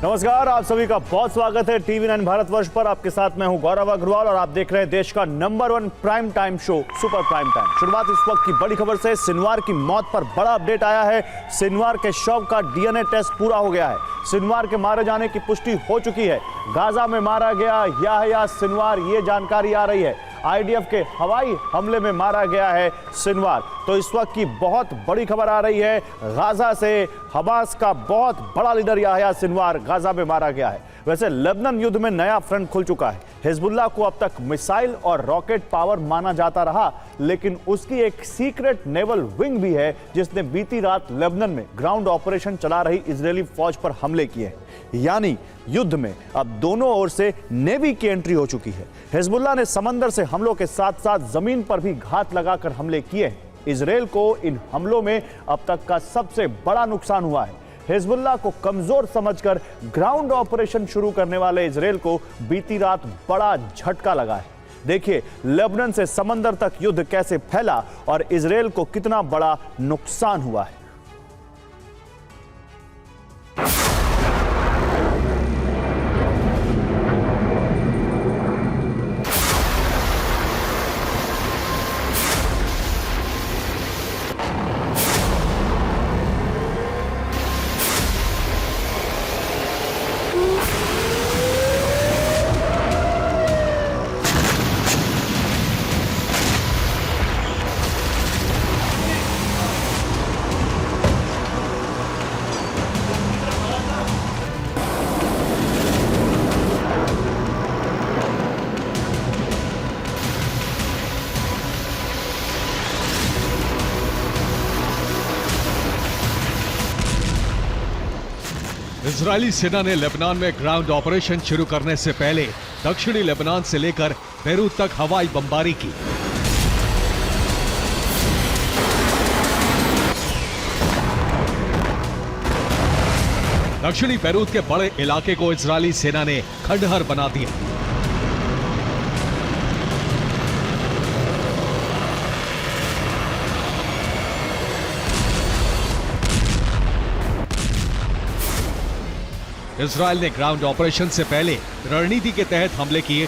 नमस्कार, आप सभी का बहुत स्वागत है टीवी 9 भारतवर्ष पर। आपके साथ मैं हूं गौरव अग्रवाल और आप देख रहे हैं देश का number 1 prime time show super prime time. शुरुआत इस वक्त की बड़ी खबर से। सिनवार की मौत पर बड़ा अपडेट आया है। सिनवार के शव का डीएनए टेस्ट पूरा हो गया है। सिनवार के मारे जाने की पुष्टि हो चुकी है। गाजा में मारा गया याह्या सिनवार, ये जानकारी आ रही है। आईडीएफ के हवाई हमले में मारा गया है सिनवार। तो इस वक्त की बहुत बड़ी खबर आ रही है गाजा से। हमास का बहुत बड़ा लीडर याह्या सिनवार गाजा में मारा गया है। वैसे लेबनान युद्ध में नया फ्रंट खुल चुका है। हिजबुल्लाह को अब तक मिसाइल और रॉकेट पावर माना जाता रहा, लेकिन उसकी एक सीक्रेट नेवल विंग भी है जिसने बीती रात लेबनान में ग्राउंड ऑपरेशन चला रही इजरायली फौज पर हमले किए हैं। यानी युद्ध में अब दोनों ओर से नेवी की एंट्री हो चुकी है। हिजबुल्लाह ने समंदर से हमलों के साथ साथ जमीन पर भी घात लगाकर हमले किए हैं। इजरायल को इन हमलों में अब तक का सबसे बड़ा नुकसान हुआ है। हिजबुल्लाह को कमजोर समझकर ग्राउंड ऑपरेशन शुरू करने वाले इजरायल को बीती रात बड़ा झटका लगा है। देखिए लेबनान से समंदर तक युद्ध कैसे फैला और इजरायल को कितना बड़ा नुकसान हुआ है। इजरायली सेना ने लेबनान में ग्राउंड ऑपरेशन शुरू करने से पहले दक्षिणी लेबनान से लेकर बेरूत तक हवाई बमबारी की। दक्षिणी बेरूत के बड़े इलाके को इजरायली सेना ने खंडहर बना दिया। इजरायल ने ग्राउंड ऑपरेशन से पहले रणनीति के तहत हमले किए।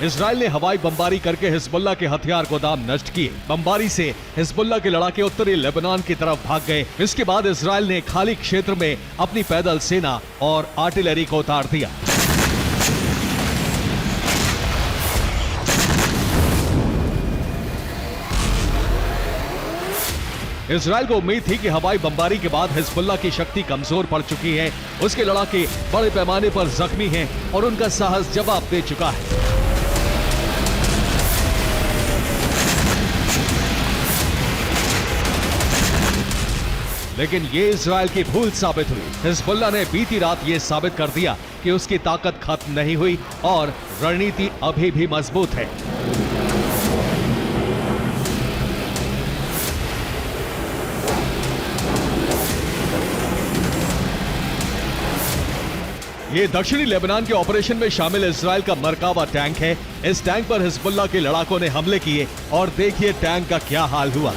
इजरायल ने हवाई बमबारी करके हिजबुल्लाह के हथियार गोदाम नष्ट किए। बमबारी से हिजबुल्लाह के लड़ाके उत्तरी लेबनान की तरफ भाग गए। इसके बाद इजरायल ने खाली क्षेत्र में अपनी पैदल सेना और आर्टिलरी को उतार दिया। इजरायल को उम्मीद थी कि हवाई बमबारी के बाद हिजबुल्लाह की शक्ति कमजोर पड़ चुकी है, उसके लड़ाके बड़े पैमाने पर जख्मी हैं और उनका साहस जवाब दे चुका है। लेकिन ये इजरायल की भूल साबित हुई। हिजबुल्लाह ने बीती रात ये साबित कर दिया कि उसकी ताकत खत्म नहीं हुई और रणनीति अभी भी मजबूत है। ये दक्षिणी लेबनान के ऑपरेशन में शामिल इजरायल का मरकावा टैंक है। इस टैंक पर हिजबुल्लाह के लड़ाकों ने हमले किए और देखिए टैंक का क्या हाल हुआ।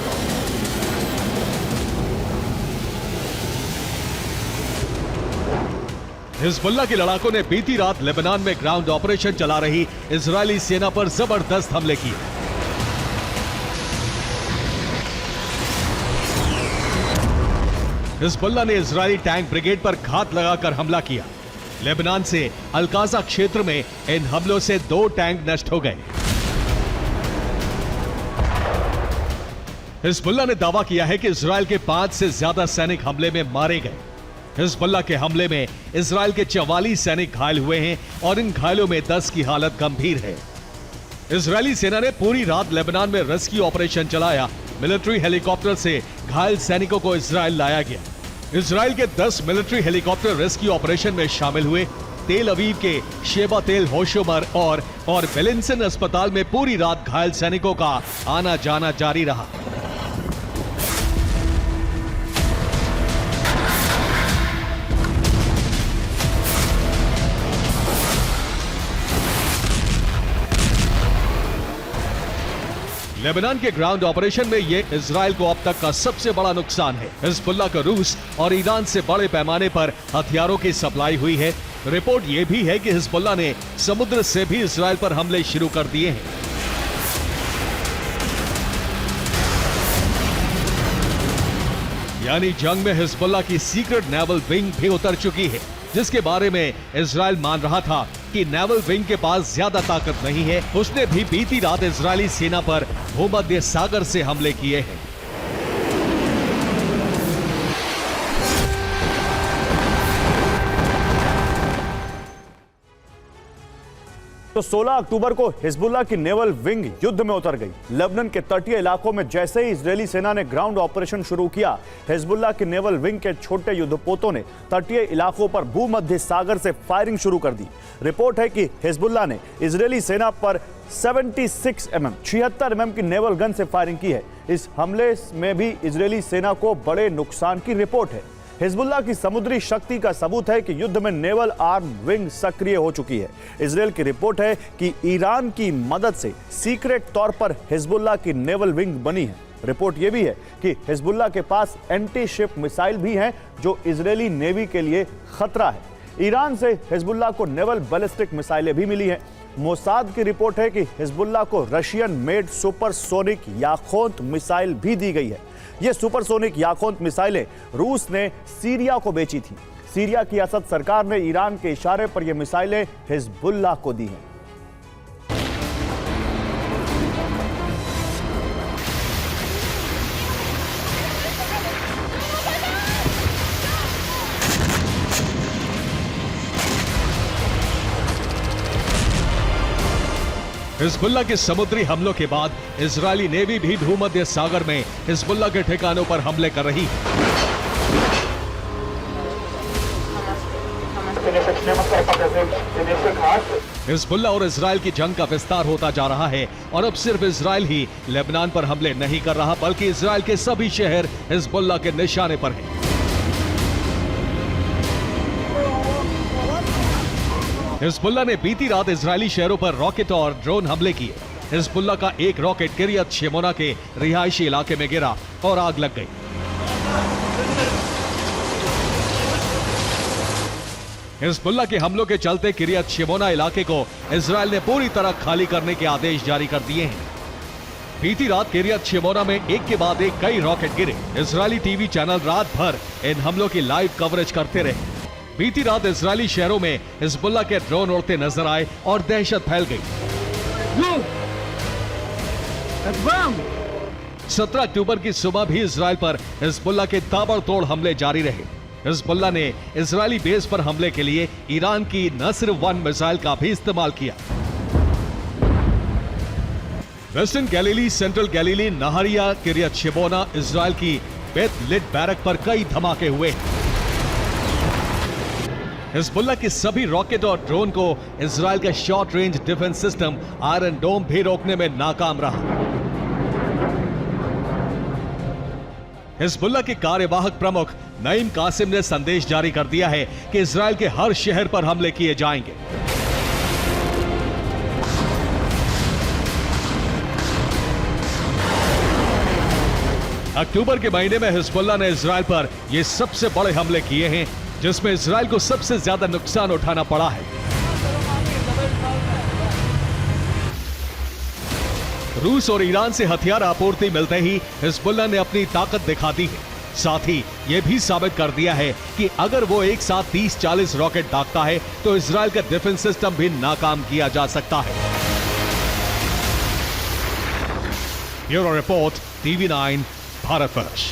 हिजबुल्लाह के लड़ाकों ने बीती रात लेबनान में ग्राउंड ऑपरेशन चला रही इजरायली सेना पर जबरदस्त हमले किए। हिजबुल्लाह ने इजरायली टैंक ब्रिगेड पर घात लगाकर हमला किया। लेबनान से अलकाजा क्षेत्र में इन हमलों से 2 टैंक नष्ट हो गए। हिजबुल्लाह ने दावा किया है कि इजरायल के 5 से ज्यादा सैनिक हमले में मारे गए। हिजबुल्लाह के हमले में इजरायल के 44 सैनिक घायल हुए हैं और इन घायलों में 10 की हालत गंभीर है। इजरायली सेना ने पूरी रात लेबनान में रेस्क्यू ऑपरेशन चलाया। मिलिट्री हेलीकॉप्टर से घायल सैनिकों को इजरायल लाया गया। इजरायल के 10 मिलिट्री हेलीकॉप्टर रेस्क्यू ऑपरेशन में शामिल हुए। तेल अवीव के शेबा तेल होशोमर और बेलिंसन अस्पताल में पूरी रात घायल सैनिकों का आना जाना जारी रहा। लेबनान के ग्राउंड ऑपरेशन में ये इजराइल को अब तक का सबसे बड़ा नुकसान है। हिजबुल्लाह को रूस और ईरान से बड़े पैमाने पर हथियारों की सप्लाई हुई है। रिपोर्ट ये भी है कि हिजबुल्लाह ने समुद्र से भी इजराइल पर हमले शुरू कर दिए हैं। यानी जंग में हिजबुल्लाह की सीक्रेट नेवल विंग भी उतर चुकी है, जिसके बारे में इजराइल मान रहा था कि नेवल विंग के पास ज्यादा ताकत नहीं है। उसने भी बीती रात इजरायली सेना पर भूमध्य सागर से हमले किए हैं। तो 16 अक्टूबर को हिजबुल्लाह की नेवल विंग युद्ध में उतर गई। लेबनान के तटीय इलाकों में जैसे ही इजरायली सेना ने ग्राउंड ऑपरेशन शुरू किया, हिजबुल्लाह की नेवल विंग के छोटे युद्धपोतों ने तटीय इलाकों पर भूमध्य सागर से फायरिंग शुरू कर दी। रिपोर्ट है कि हिजबुल्लाह ने इजरायली सेना पर 76 mm की नेवल गन से फायरिंग की है। इस हमले में भी इजरायली सेना को बड़े नुकसान की रिपोर्ट है। हिजबुल्लाह की समुद्री शक्ति का सबूत है कि युद्ध में नेवल आर्म विंग सक्रिय हो चुकी है। इजरायल की रिपोर्ट है कि ईरान की मदद से सीक्रेट तौर पर हिजबुल्लाह की नेवल विंग बनी है। रिपोर्ट यह भी है कि हिजबुल्लाह के पास एंटी शिप मिसाइल भी हैं, जो इजरायली नेवी के लिए खतरा है। ईरान से हिजबुल्लाह को नेवल बैलिस्टिक मिसाइलें भी मिली हैं। मोसाद की रिपोर्ट है कि हिजबुल्लाह को रशियन मेड सुपरसोनिक याखोंत मिसाइल भी दी गई है। ये सुपरसोनिक याखोंत मिसाइलें रूस ने सीरिया को बेची थी। सीरिया की असद सरकार ने ईरान के इशारे पर यह मिसाइलें हिजबुल्लाह को दी हैं। हिजबुल्लाह के समुद्री हमलों के बाद इजरायली नेवी भी भूमध्य सागर में हिजबुल्लाह के ठिकानों पर हमले कर रही है। हिजबुल्लाह और इजरायल की जंग का विस्तार होता जा रहा है और अब सिर्फ इजरायल ही लेबनान पर हमले नहीं कर रहा, बल्कि इजरायल के सभी शहर हिजबुल्लाह के निशाने पर हैं। हिजबुल्लाह ने बीती रात इजरायली शहरों पर रॉकेट और ड्रोन हमले किए। हिजबुल्लाह का एक रॉकेट किरियत शेमोना के रिहायशी इलाके में गिरा और आग लग गई। हिजबुल्लाह के हमलों के चलते किरियत शेमोना इलाके को इजरायल ने पूरी तरह खाली करने के आदेश जारी कर दिए हैं। बीती रात किरियत शेमोना में एक के बाद एक कई रॉकेट गिरे। इजरायली टीवी चैनल रात भर इन हमलों की लाइव कवरेज करते रहे। बीती रात इजरायली शहरों में हिजबुल्लाह के ड्रोन उड़ते नजर आए और दहशत फैल गई। 17 अक्टूबर की सुबह भी इजरायल पर हिजबुल्लाह के ताबड़तोड़ हमले जारी रहे। हिजबुल्लाह ने इजरायली बेस पर हमले के लिए ईरान की नस्र-1 मिसाइल का भी इस्तेमाल किया। वेस्टर्न गैलीली, सेंट्रल गैलीली, नहरिया, किरियत शेमोना, इजरायल की बेत लिट बैरक पर कई धमाके हुए। हिजबुल्लाह के सभी रॉकेट और ड्रोन को इजरायल का short range defence system iron dome भी रोकने में नाकाम रहा। हिजबुल्लाह के कार्यवाहक प्रमुख नईम कासिम ने संदेश जारी कर दिया है कि इजरायल के हर शहर पर हमले किए जाएंगे। अक्टूबर के महीने में हिजबुल्लाह ने इजरायल पर यह सबसे बड़े हमले किए हैं, जिसमें इजरायल को सबसे ज्यादा नुकसान उठाना पड़ा है। रूस और ईरान से हथियार आपूर्ति मिलते ही हिजबुल्लाह ने अपनी ताकत दिखा दी है। साथ ही यह भी साबित कर दिया है कि अगर वो एक साथ 30-40 रॉकेट दागता है तो इजरायल का डिफेंस सिस्टम भी नाकाम किया जा सकता है। Bureau report, TV9 Bharatvarsh.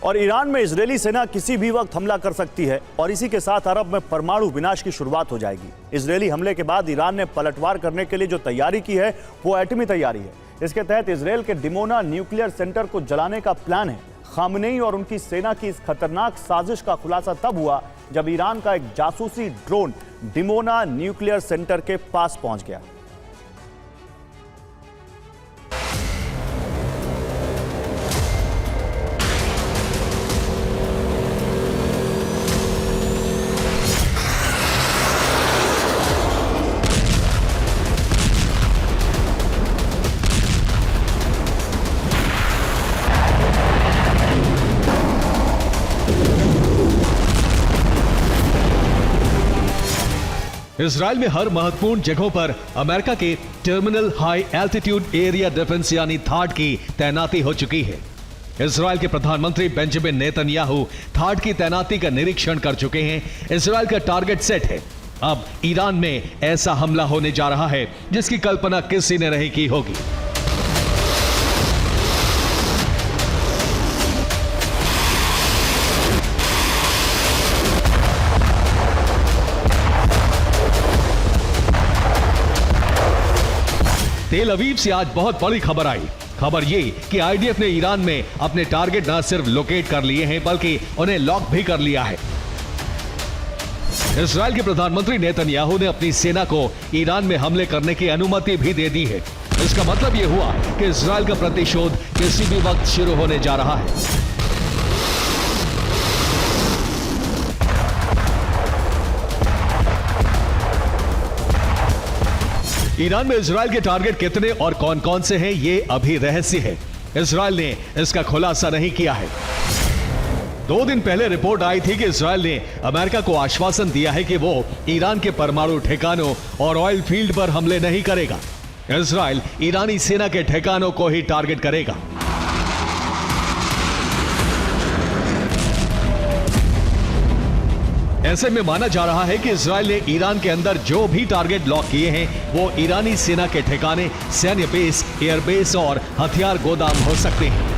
और ईरान में इजरायली सेना किसी भी वक्त हमला कर सकती है और इसी के साथ अरब में परमाणु विनाश की शुरुआत हो जाएगी। इजरायली हमले के बाद ईरान ने पलटवार करने के लिए जो तैयारी की है वो एटमी तैयारी है। इसके तहत इजरायल के डिमोना न्यूक्लियर सेंटर को जलाने का प्लान है। खामनेई और उनकी सेना की इस खतरनाक साजिश का खुलासा तब हुआ जब ईरान का एक जासूसी ड्रोन डिमोना न्यूक्लियर सेंटर के पास पहुंच गया। इजराइल में हर महत्वपूर्ण जगहों पर अमेरिका के terminal high altitude area defence यानी थाड की तैनाती हो चुकी है। इजराइल के प्रधानमंत्री बेंजामिन नेतन्याहू थाड की तैनाती का निरीक्षण कर चुके हैं। इजराइल का टारगेट सेट है। अब ईरान में ऐसा हमला होने जा रहा है जिसकी कल्पना किसी ने नहीं की होगी। तेल अवीव से आज बहुत बड़ी खबर आई। खबर ये कि आईडीएफ ने ईरान में अपने टारगेट न सिर्फ लोकेट कर लिए हैं बल्कि उन्हें लॉक भी कर लिया है। इजराइल के प्रधानमंत्री नेतन्याहू ने अपनी सेना को ईरान में हमले करने की अनुमति भी दे दी है। इसका मतलब यह हुआ कि इजराइल का प्रतिशोध किसी भी वक्त शुरू होने जा रहा है। ईरान में इजराइल के टारगेट कितने और कौन कौन से हैं, ये अभी रहस्य है। इजराइल ने इसका खुलासा नहीं किया है। 2 दिन पहले रिपोर्ट आई थी कि इजराइल ने अमेरिका को आश्वासन दिया है कि वो ईरान के परमाणु ठिकानों और ऑयल फील्ड पर हमले नहीं करेगा। इजराइल ईरानी सेना के ठिकानों को ही टारगेट करेगा। ऐसे में माना जा रहा है कि इजराइल ने ईरान के अंदर जो भी टारगेट लॉक किए हैं वो ईरानी सेना के ठिकाने, सैन्य बेस, एयरबेस और हथियार गोदाम हो सकते हैं।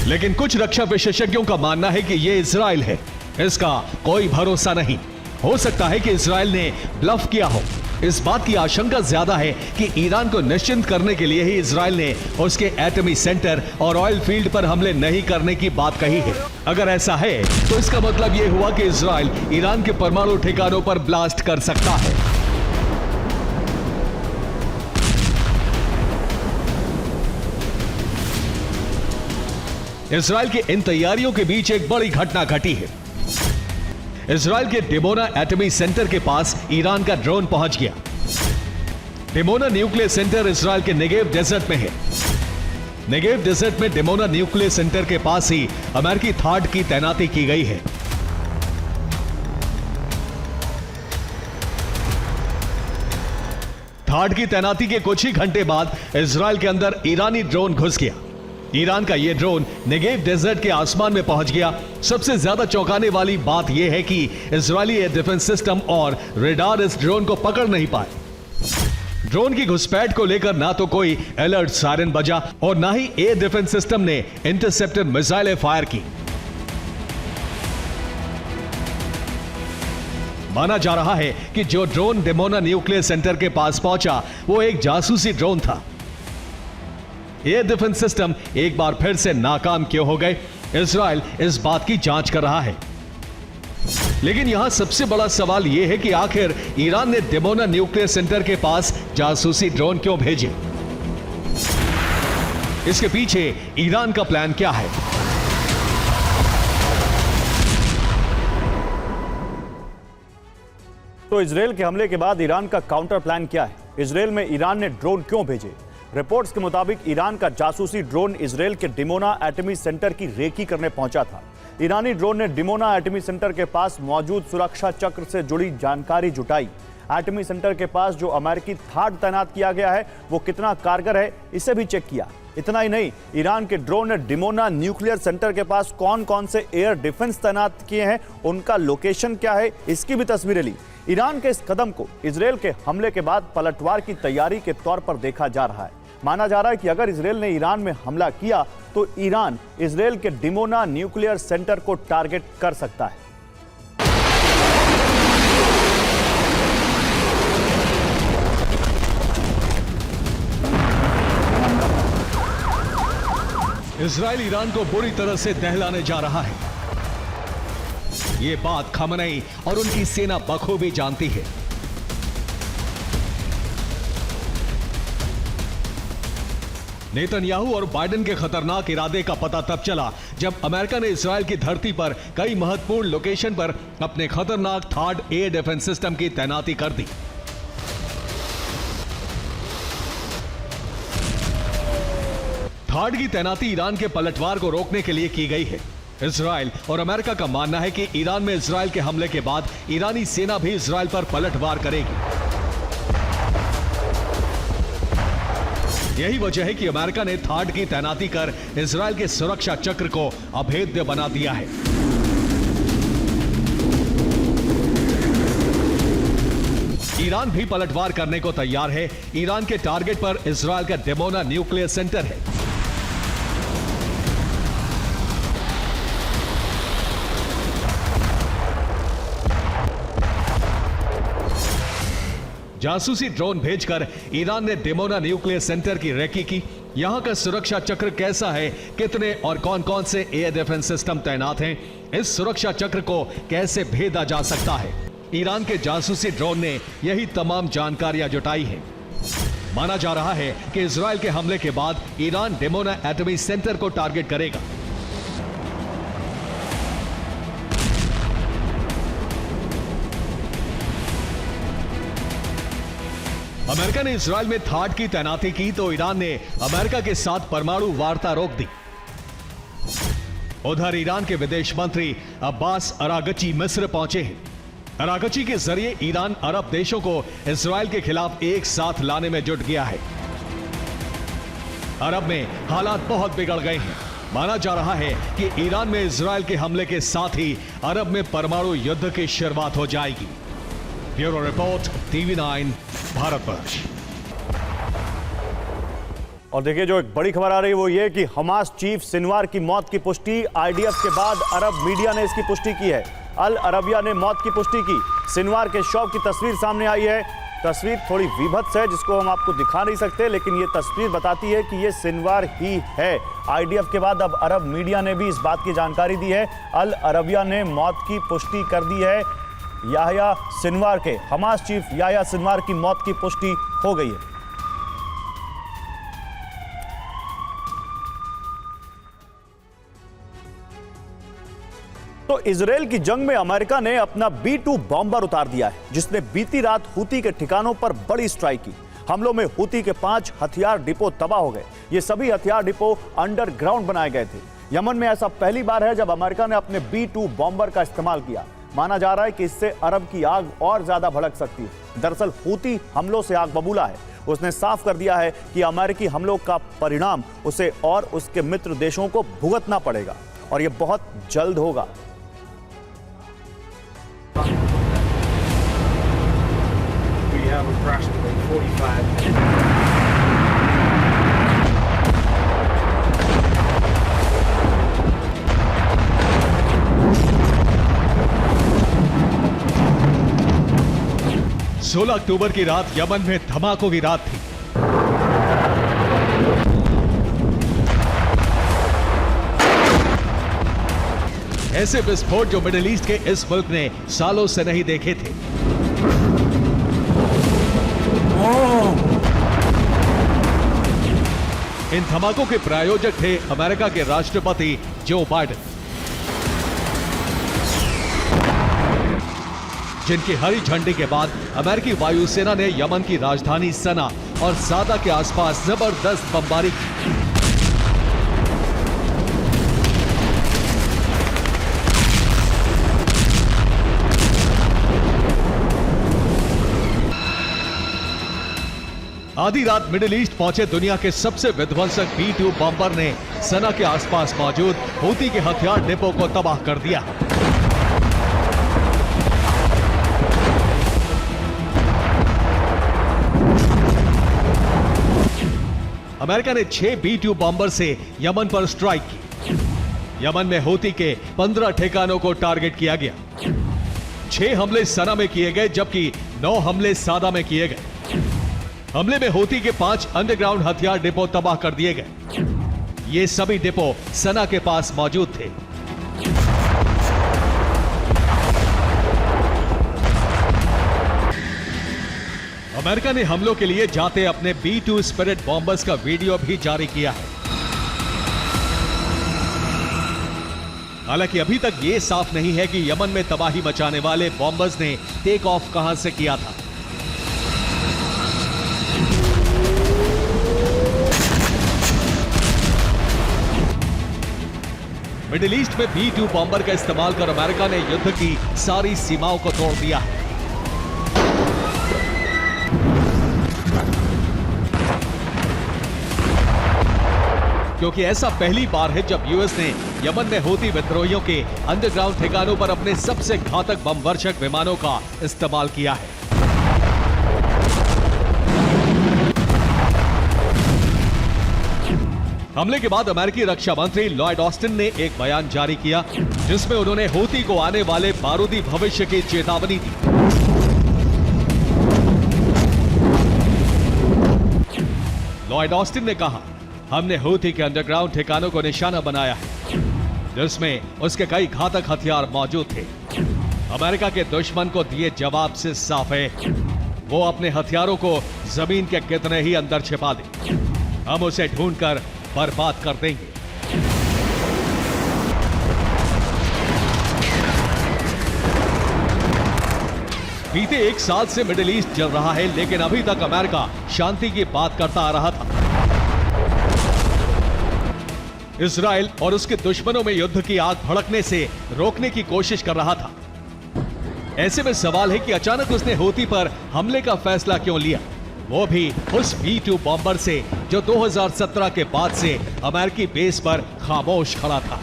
लेकिन कुछ रक्षा विशेषज्ञों का मानना है कि यह इजराइल है। इसका कोई भरोसा नहीं। हो सकता है कि इजराइल ने ब्लफ किया हो। इस बात की आशंका ज्यादा है कि ईरान को निश्चिंत करने के लिए ही इजराइल ने उसके एटमी सेंटर और ऑयल फील्ड पर हमले नहीं करने की बात कही है। अगर ऐसा है तो इसका मतलब यह हुआ कि इजराइल ईरान के परमाणु ठिकानों पर ब्लास्ट कर सकता है। इजराइल की इन तैयारियों के बीच एक बड़ी घटना घटी है। इजराइल के डिमोना एटमी सेंटर के पास ईरान का ड्रोन पहुंच गया। डिमोना न्यूक्लियर सेंटर इजराइल के नेगेव डेजर्ट में है। नेगेव डेजर्ट में डिमोना न्यूक्लियर सेंटर के पास ही अमेरिकी थाड की तैनाती की गई है। थाड की तैनाती के कुछ ही घंटे बाद इजराइल के अंदर ईरानी ड्रोन घुस गया। ईरान का यह ड्रोन नेगेव डेजर्ट के आसमान में पहुंच गया। सबसे ज्यादा चौंकाने वाली बात यह है कि इजरायली एयर डिफेंस सिस्टम और रेडार इस ड्रोन को पकड़ नहीं पाए। ड्रोन की घुसपैठ को लेकर ना तो कोई अलर्ट सायरन बजा और ना ही एयर डिफेंस सिस्टम ने इंटरसेप्टर मिसाइलें फायर की। माना जा रहा है कि जो ड्रोन डिमोना न्यूक्लियर सेंटर के पास पहुंचा वो एक जासूसी ड्रोन था। एयर डिफेंस सिस्टम एक बार फिर से नाकाम क्यों हो गए, इजराइल इस बात की जांच कर रहा है। लेकिन यहां सबसे बड़ा सवाल यह है कि आखिर ईरान ने डिमोना न्यूक्लियर सेंटर के पास जासूसी ड्रोन क्यों भेजे? इसके पीछे ईरान का प्लान क्या है? तो इजराइल के हमले के बाद ईरान का काउंटर प्लान क्या है? इजराइल में ईरान ने ड्रोन क्यों भेजे? रिपोर्ट्स के मुताबिक ईरान का जासूसी ड्रोन इजराइल के डिमोना एटमी सेंटर की रेकी करने पहुंचा था। ईरानी ड्रोन ने डिमोना एटमी सेंटर के पास मौजूद सुरक्षा चक्र से जुड़ी जानकारी जुटाई। एटमी सेंटर के पास जो अमेरिकी थाड तैनात किया गया है वो कितना कारगर है इसे भी चेक किया। इतना ही नहीं, ईरान के ड्रोन ने डिमोना न्यूक्लियर सेंटर के पास कौन कौन से एयर डिफेंस तैनात किए हैं, उनका लोकेशन क्या है, इसकी भी तस्वीरें ली। ईरान के इस कदम को इजराइल के हमले के बाद पलटवार की तैयारी के तौर पर देखा जा रहा है। माना जा रहा है कि अगर इजराइल ने ईरान में हमला किया तो ईरान इजराइल के डिमोना न्यूक्लियर सेंटर को टारगेट कर सकता है। इजराइल ईरान को बुरी तरह से दहलाने जा रहा है। यह बात खमेनी और उनकी सेना बखूबी जानती है। नेतन्याहू और बाइडेन के खतरनाक इरादे का पता तब चला जब अमेरिका ने इजराइल की धरती पर कई महत्वपूर्ण लोकेशन पर अपने खतरनाक थाड एयर डिफेंस सिस्टम की तैनाती कर दी। थाड की तैनाती ईरान के पलटवार को रोकने के लिए की गई है। इजराइल और अमेरिका का मानना है कि ईरान में इजराइल के हमले के बाद ईरानी सेना भी इजराइल पर पलटवार करेगी। यही वजह है कि अमेरिका ने थाड की तैनाती कर इजराइल के सुरक्षा चक्र को अभेद्य बना दिया है। ईरान भी पलटवार करने को तैयार है। ईरान के टारगेट पर इजराइल का डिमोना न्यूक्लियर सेंटर है। जासूसी ड्रोन भेजकर ईरान ने डिमोना न्यूक्लियर सेंटर की रेकी की। यहां का सुरक्षा चक्र कैसा है, कितने और कौन कौन से एयर डिफेंस सिस्टम तैनात हैं, इस सुरक्षा चक्र को कैसे भेदा जा सकता है, ईरान के जासूसी ड्रोन ने यही तमाम जानकारियां जुटाई है। माना जा रहा है कि इजराइल के हमले के बाद ईरान डिमोना एटॉमिक सेंटर को टारगेट करेगा। अमेरिका ने इजराइल में थाड की तैनाती की तो ईरान ने अमेरिका के साथ परमाणु वार्ता रोक दी। उधर ईरान के विदेश मंत्री अब्बास अरागची मिस्र पहुंचे हैं। अरागची के जरिए ईरान अरब देशों को इजराइल के खिलाफ एक साथ लाने में जुट गया है। अरब में हालात बहुत बिगड़ गए हैं। माना जा रहा है कि ईरान में इजराइल के हमले के साथ ही अरब में परमाणु युद्ध की शुरुआत हो जाएगी। Bureau report, TV9 Bharatvarsh. और देखिए, जो एक बड़ी खबर आ रही है वो ये कि हमास चीफ सिनवार की मौत की पुष्टि IDF के बाद अरब मीडिया ने इसकी पुष्टि की है। अल अरबिया ने मौत की पुष्टि की। सिनवार के शव की तस्वीर सामने आई है। तस्वीर थोड़ी विभत्स है जिसको हम आपको दिखा नहीं सकते, लेकिन ये तस्वीर बताती है कि ये सिनवार ही है। IDF के बाद अब अरब मीडिया ने भी इस बात की जानकारी दी है। अल अरबिया ने मौत की पुष्टि कर दी है। याह्या सिनवार के, हमास चीफ याह्या सिनवार की मौत की पुष्टि हो गई है। तो इजराइल की जंग में अमेरिका ने अपना B-2 बॉम्बर उतार दिया है, जिसने बीती रात हूती के ठिकानों पर बड़ी स्ट्राइक की। हमलों में हूती के 5 हथियार डिपो तबाह हो गए। ये सभी हथियार डिपो अंडरग्राउंड बनाए गए थे। यमन में ऐसा पहली बार है जब अमेरिका ने अपने B-2 बॉम्बर का इस्तेमाल किया। माना जा रहा है कि इससे अरब की आग और ज्यादा भड़क सकती है। दरअसल हूती हमलों से आग बबूला है। उसने साफ कर दिया है कि अमेरिकी हमलों का परिणाम उसे और उसके मित्र देशों को भुगतना पड़ेगा, और यह बहुत जल्द होगा। We have approximately 45 minutes. 16 अक्टूबर की रात यमन में धमाकों की रात थी। ऐसे विस्फोट जो मिडिल ईस्ट के इस मुल्क ने सालों से नहीं देखे थे। इन धमाकों के प्रायोजक थे अमेरिका के राष्ट्रपति जो बाइडेन, जिनकी हरी झंडी के बाद अमेरिकी वायुसेना ने यमन की राजधानी सना और सादा के आसपास जबरदस्त बमबारी की। आधी रात मिडिल ईस्ट पहुंचे दुनिया के सबसे विध्वंसक B-2 बॉम्बर ने सना के आसपास मौजूद हूती के हथियार डिपो को तबाह कर दिया। अमेरिका ने 6 B-2 बॉम्बर से यमन पर स्ट्राइक की। यमन में हूती के 15 ठिकानों को टारगेट किया गया। 6 हमले सना में किए गए जबकि 9 हमले सादा में किए गए। हमले में हूती के 5 अंडरग्राउंड हथियार डिपो तबाह कर दिए गए। ये सभी डिपो सना के पास मौजूद थे। अमेरिका ने हमलों के लिए जाते अपने B-2 स्पिरिट बॉम्बर्स का वीडियो भी जारी किया है। हालांकि अभी तक यह साफ नहीं है कि यमन में तबाही मचाने वाले बॉम्बर्स ने टेक ऑफ कहां से किया था। मिडिल ईस्ट में B-2 बॉम्बर का इस्तेमाल कर अमेरिका ने युद्ध की सारी सीमाओं को तोड़ दिया है। क्योंकि ऐसा पहली बार है जब यूएस ने यमन में हूती विद्रोहियों के अंडरग्राउंड ठिकानों पर अपने सबसे घातक बम वर्षक विमानों का इस्तेमाल किया है। हमले के बाद अमेरिकी रक्षा मंत्री लॉयड ऑस्टिन ने एक बयान जारी किया जिसमें उन्होंने हूती को आने वाले बारूदी भविष्य की चेतावनी दी। लॉयड ऑस्टिन ने कहा, हमने हूती के अंडरग्राउंड ठिकानों को निशाना बनाया है जिसमें उसके कई घातक हथियार मौजूद थे। अमेरिका के दुश्मन को दिए जवाब से साफ है वो अपने हथियारों को जमीन के कितने ही अंदर छिपा दे, हम उसे ढूंढकर बर्बाद कर देंगे। बीते एक साल से मिडिल ईस्ट चल रहा है, लेकिन अभी तक अमेरिका शांति की बात करता आ रहा था। इजराइल और उसके दुश्मनों में युद्ध की आग भड़कने से रोकने की कोशिश कर रहा था। ऐसे में सवाल है कि अचानक उसने हूती पर हमले का फैसला क्यों लिया, वो भी उस B-2 बॉम्बर से जो 2017 के बाद से अमेरिकी बेस पर खामोश खड़ा था।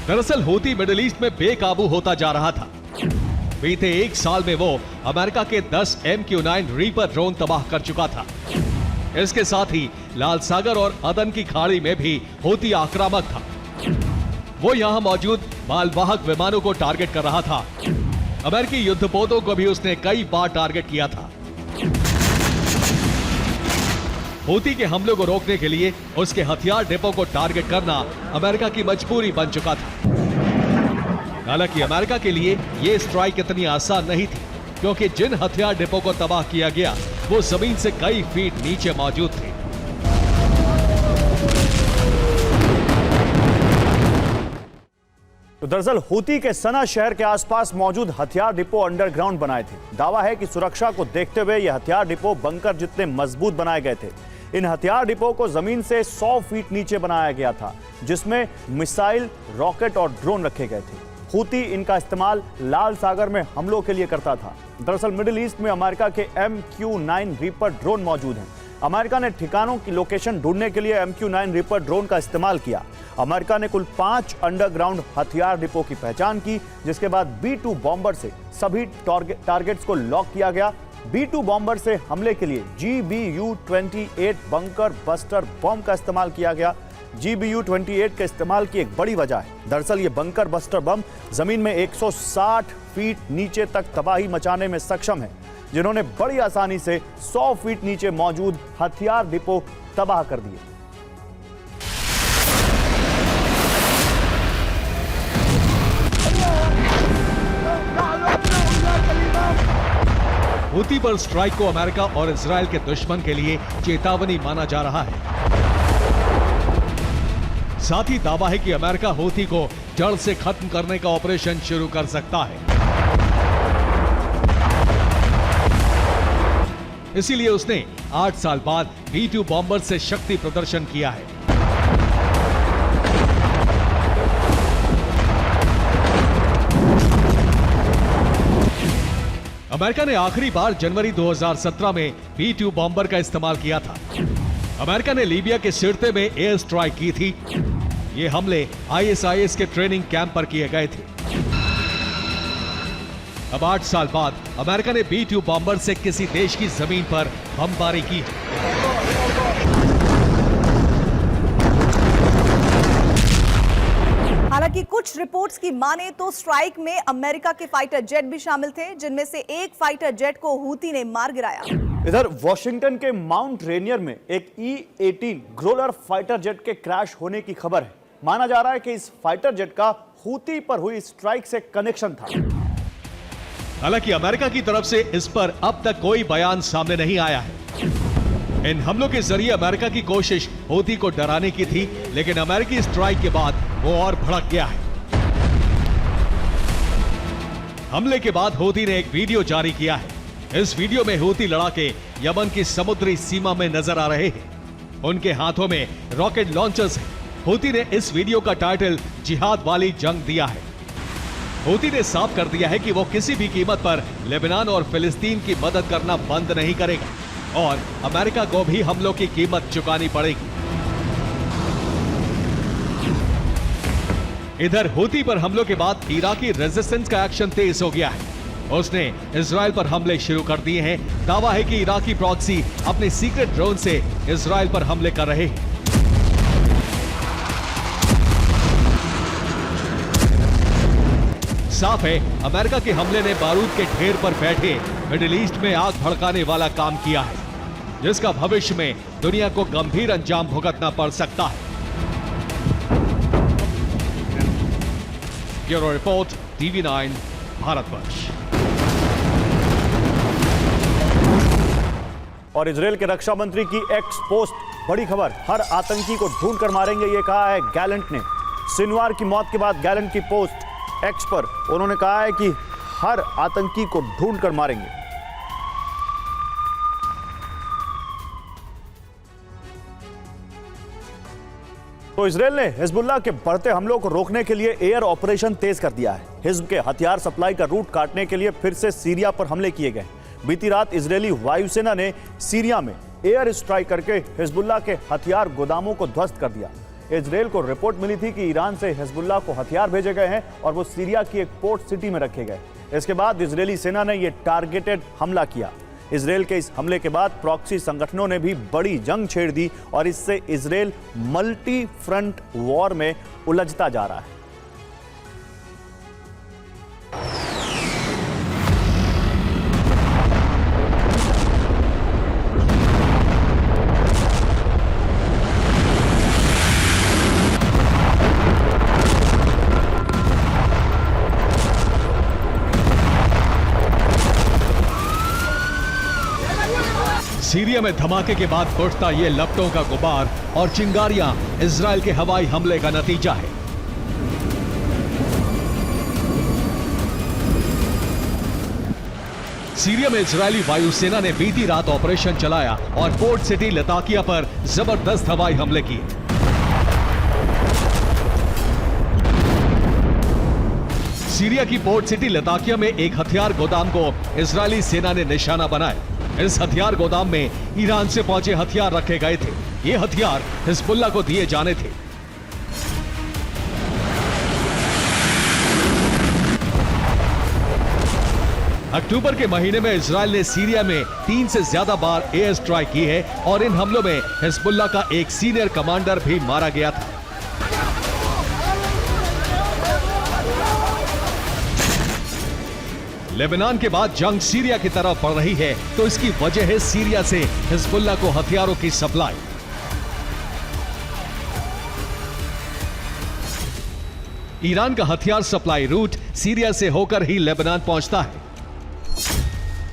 दरअसल हूती मिडिल ईस्ट में बेकाबू होता जा रहा था। बीते एक साल में वो अमेरिका के 10 MQ-9 रीपर ड्रोन तबाह कर चुका था। इसके साथ ही लाल सागर और अदन की खाड़ी में भी हूती आक्रामक था। वो यहां मौजूद मालवाहक विमानों को टारगेट कर रहा था। अमेरिकी युद्धपोतों को भी उसने कई बार टारगेट किया था। हूती के हमलों को रोकने के लिए उसके हथियार डिपो को टारगेट करना अमेरिका की मजबूरी बन चुका था। हालांकि अमेरिका के लिए यह स्ट्राइक इतनी आसान नहीं थी, क्योंकि जिन हथियार डिपो को तबाह किया गया वो जमीन से कई फीट नीचे मौजूद थे। तो दरअसल हूती के सना शहर के आसपास मौजूद हथियार डिपो अंडरग्राउंड बनाए थे। दावा है कि सुरक्षा को देखते हुए यह हथियार डिपो बंकर जितने मजबूत बनाए गए थे। इन हथियार डिपो को जमीन से 100 फीट नीचे बनाया गया था, जिसमें मिसाइल, रॉकेट और ड्रोन रखे गए थे। हूती इनका इस्तेमाल लाल सागर में हमलों के लिए करता था। दरअसल मिडिल ईस्ट में अमेरिका के MQ-9 रीपर ड्रोन मौजूद हैं। अमेरिका ने ठिकानों की लोकेशन ढूंढने के लिए MQ-9 रीपर ड्रोन का इस्तेमाल किया। अमेरिका ने कुल 5 अंडरग्राउंड हथियार डिपो की पहचान की, जिसके बाद B-2 बॉम्बर से सभी टारगेट्स को लॉक किया गया। B-2 बॉम्बर से हमले के लिए GBU-28 बंकर बस्टर बम का इस्तेमाल किया गया। GBU-28 के इस्तेमाल की एक बड़ी वजह है। दरअसल ये बंकर बस्टर बम जमीन में 160 फीट नीचे तक तबाही मचाने में सक्षम है, जिन्होंने बड़ी आसानी से 100 फीट नीचे मौजूद हथियार डिपो तबाह कर दिए। हूती पर स्ट्राइक को अमेरिका और इजराइल के दुश्मन के लिए चेतावनी माना जा रहा है। साथ ही दावा है कि अमेरिका हूती को जड़ से खत्म करने का ऑपरेशन शुरू कर सकता है। इसीलिए उसने 8 साल बाद B-2 बॉम्बर से शक्ति प्रदर्शन किया है। अमेरिका ने आखिरी बार जनवरी 2017 में B-2 बॉम्बर का इस्तेमाल किया था। अमेरिका ने लीबिया के सिरते में एयर स्ट्राइक की थी। ये हमले ISIS के ट्रेनिंग कैंप पर किए गए थे। अब 8 साल बाद अमेरिका ने B-2 बॉम्बर से किसी देश की जमीन पर बमबारी की। हालांकि कुछ रिपोर्ट्स की माने तो स्ट्राइक में अमेरिका के फाइटर जेट भी शामिल थे, जिनमें से एक फाइटर जेट को हूती ने मार गिराया। इधर वॉशिंगटन के माउंट रेनियर में एक E-18 ग्रोलर फाइटर जेट के क्रैश होने की खबर है। माना जा रहा है कि इस फाइटर जेट का हूती पर हुई स्ट्राइक से कनेक्शन था। हालांकि अमेरिका की तरफ से इस पर अब तक कोई बयान सामने नहीं आया है। इन हमलों के जरिए अमेरिका की कोशिश हूती को डराने की थी, लेकिन अमेरिकी स्ट्राइक के बाद वो और भड़क गया है। हमले के बाद हूती ने एक वीडियो जारी किया है। इस वीडियो में हूती लड़ाके यमन की समुद्री सीमा में नजर आ रहे हैं। उनके हाथों में रॉकेट लॉन्चर्स हैं। हूती ने इस वीडियो का टाइटल जिहाद वाली जंग दिया है। हूती ने साफ कर दिया है कि वो किसी भी कीमत पर लेबनान और फिलिस्तीन की मदद करना बंद नहीं करेगा और अमेरिका को भी हमलों की कीमत चुकानी पड़ेगी। इधर हूती पर हमलों के बाद इराकी रेजिस्टेंस का एक्शन तेज हो गया है। उसने इजराइल पर हमले शुरू कर दिए हैं। दावा है कि इराकी प्रॉक्सी अपने सीक्रेट ड्रोन से इजराइल पर हमले कर रहे हैं। साफ है, अमेरिका के हमले ने बारूद के ढेर पर बैठे मिडिल ईस्ट में आग भड़काने वाला काम किया है, जिसका भविष्य में दुनिया को गंभीर अंजाम भुगतना पड़ सकता है। Bureau report, TV9 Bharatvarsh. और इजरायल के रक्षा मंत्री की एक्स पोस्ट बड़ी खबर, हर आतंकी को ढूंढ कर मारेंगे, ये कहा है गैलेंट ने। सिनवार की मौत के बाद गैलेंट की पोस्ट एक्स पर उन्होंने कहा है कि हर आतंकी को ढूंढ कर मारेंगे। तो इजरायल ने हिजबुल्लाह के बढ़ते हमलों को रोकने के लिए एयर ऑपरेशन तेज कर दिया है। हिजब के हथियार सप्लाई का रूट काटने के लिए फिर से सीरिया पर हमले किए गए। बीती रात इजरायली वायुसेना ने सीरिया में एयर स्ट्राइक करके हिजबुल्लाह के हथियार गोदामों को ध्वस्त कर दिया। इजरायल को रिपोर्ट मिली थी कि ईरान से हिजबुल्लाह को हथियार भेजे गए हैं और वो सीरिया की एक पोर्ट सिटी में रखे गए। इसके बाद इजरायली सेना ने यह टारगेटेड हमला किया। इजरायल के इस हमले के बाद प्रॉक्सी संगठनों ने भी बड़ी जंग छेड़ दी और इससे इजरायल मल्टी फ्रंट वॉर में उलझता जा रहा है। सीरिया में धमाके के बाद उठता ये लपटों का गुबार और चिंगारियां इजरायल के हवाई हमले का नतीजा है। सीरिया में इजरायली वायुसेना ने बीती रात ऑपरेशन चलाया और पोर्ट सिटी लताकिया पर जबरदस्त हवाई हमले किए। सीरिया की पोर्ट सिटी लताकिया में एक हथियार गोदाम को इजरायली सेना ने निशाना बनाया। इस हथियार गोदाम में ईरान से पहुंचे हथियार रखे गए थे। ये हथियार हिजबुल्लाह को दिए जाने थे। अक्टूबर के महीने में इजरायल ने सीरिया में 3 से ज्यादा बार एयर स्ट्राइक की है और इन हमलों में हिजबुल्लाह का एक सीनियर कमांडर भी मारा गया था। लेबनान के बाद जंग सीरिया की तरफ बढ़ रही है, तो इसकी वजह है सीरिया से हिजबुल्लाह को हथियारों की सप्लाई। ईरान का हथियार सप्लाई रूट सीरिया से होकर ही लेबनान पहुंचता है।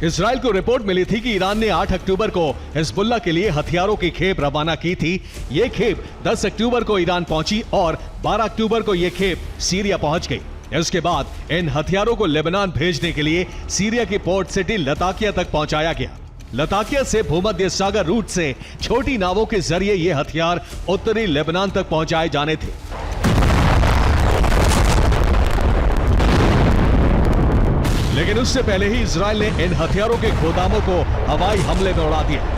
इजरायल को रिपोर्ट मिली थी कि ईरान ने 8 अक्टूबर को हिजबुल्लाह के लिए हथियारों की खेप रवाना की थी। यह खेप 10 अक्टूबर को ईरान पहुंची और 12 अक्टूबर को यह खेप सीरिया पहुंच गई। इसके बाद इन हथियारों को लेबनान भेजने के लिए सीरिया की पोर्ट सिटी लताकिया तक पहुंचाया गया। लताकिया से भूमध्य सागर रूट से छोटी नावों के जरिए ये हथियार उत्तरी लेबनान तक पहुंचाए जाने थे। लेकिन उससे पहले ही इजरायल ने इन हथियारों के गोदामों को हवाई हमले में उड़ा दिया।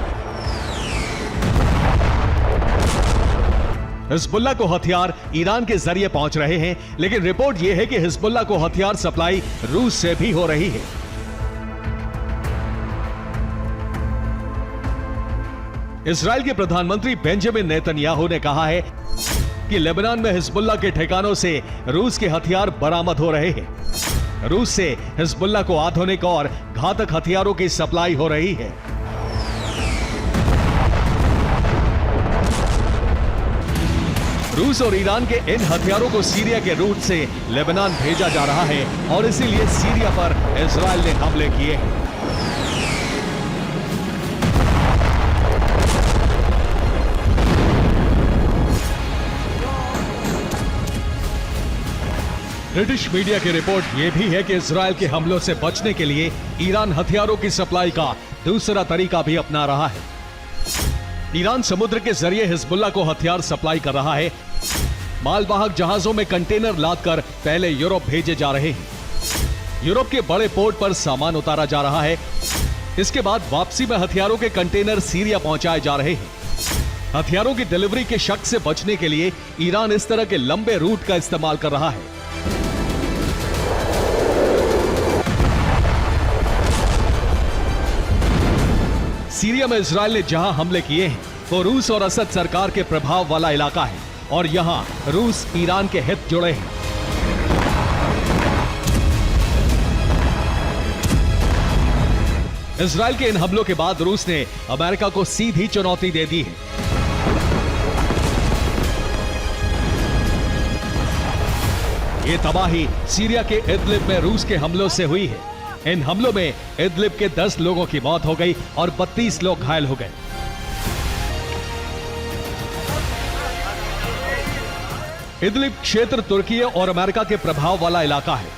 हिजबुल्लाह को हथियार ईरान के जरिए पहुंच रहे हैं, लेकिन रिपोर्ट यह है कि हिजबुल्लाह को हथियार सप्लाई रूस से भी हो रही है। इजरायल के प्रधानमंत्री बेंजामिन नेतन्याहू ने कहा है कि लेबनान में हिजबुल्लाह के ठिकानों से रूस के हथियार बरामद हो रहे हैं। रूस से हिजबुल्लाह को आधुनिक और घातक हथियारों की सप्लाई हो रही है। रूस और ईरान के इन हथियारों को सीरिया के रूट से लेबनान भेजा जा रहा है और इसीलिए सीरिया पर इजरायल ने हमले किए हैं। ब्रिटिश मीडिया की रिपोर्ट यह भी है कि इजरायल के हमलों से बचने के लिए ईरान हथियारों की सप्लाई का दूसरा तरीका भी अपना रहा है। ईरान समुद्र के जरिए हिजबुल्लाह को हथियार सप्लाई कर रहा है। मालवाहक जहाजों में कंटेनर लादकर पहले यूरोप भेजे जा रहे हैं। यूरोप के बड़े पोर्ट पर सामान उतारा जा रहा है। इसके बाद वापसी में हथियारों के कंटेनर सीरिया पहुंचाए जा रहे हैं। हथियारों की डिलीवरी के शक से बचने के लिए ईरान इस तरह के लंबे रूट का इस्तेमाल कर रहा है। सीरिया में इजराइल ने जहां हमले किए हैं वो रूस और असद सरकार के प्रभाव वाला इलाका है और यहां रूस ईरान के हित जुड़े हैं। इजराइल के इन हमलों के बाद रूस ने अमेरिका को सीधी चुनौती दे दी है। ये तबाही सीरिया के इदलिब में रूस के हमलों से हुई है। इन हमलों में इदलिब के 10 लोगों की मौत हो गई और 32 लोग घायल हो गए। इदलिब क्षेत्र तुर्की और अमेरिका के प्रभाव वाला इलाका है।